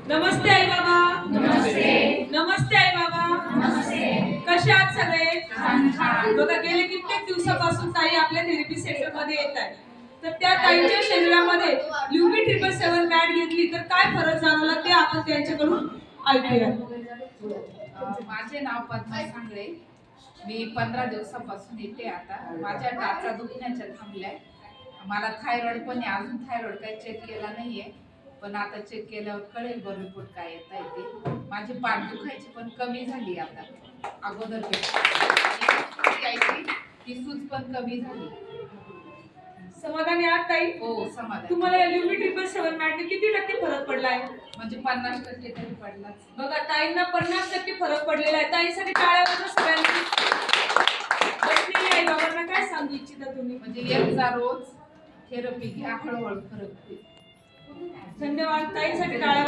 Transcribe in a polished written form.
नमस्ते आई बाबा. नमस्ते. नमस्ते आई बाबा. नमस्ते. कसे आहात सगळे? छान छान. बघा गेले कित्येक दिवसापासून ताई आपल्या थेरपी सेंटर मध्ये येत आहे. तर त्या ताईंच्या शरीरामध्ये UV 777 मॅट घेतली तर काय फरक जाणवला ते आपण त्यांच्याकडून ऐकूया. माझे नाव पद्मा सांगळे. मी 15 दिवसापासून येते. आता माझ्या टाचा दुखण्याच्या थांबलाय. मला थायरॉइड पण आहे. अजून थायरॉइड काही चेक केला नाहीये, पण आता चेक केल्यावर कळेल बरं रिपोर्ट काय येत आहे ते. माझी पाठ दुखायची पण कमी झाली आता अगोदरपेक्षा. ती सूज पण कमी झाली. समाधानी आहात ताई? हो, समाधान. तुम्हाला UV 777 मॅटने किती टक्के फरक पडलाय? म्हणजे 50% तरी पडलाच. बघा ताईंना 50% फरक पडलेला आहे. ताईसाठी टाळ्या वाजवा सगळ्यांनी. बसलेली आई बाबांना काय सांगू इच्छिता तुम्ही? म्हणजे एकदा रोज थेरपी घ्या, हळूहळू फरक होईल. धन्यवाद. ताईंसाठी टाळ्या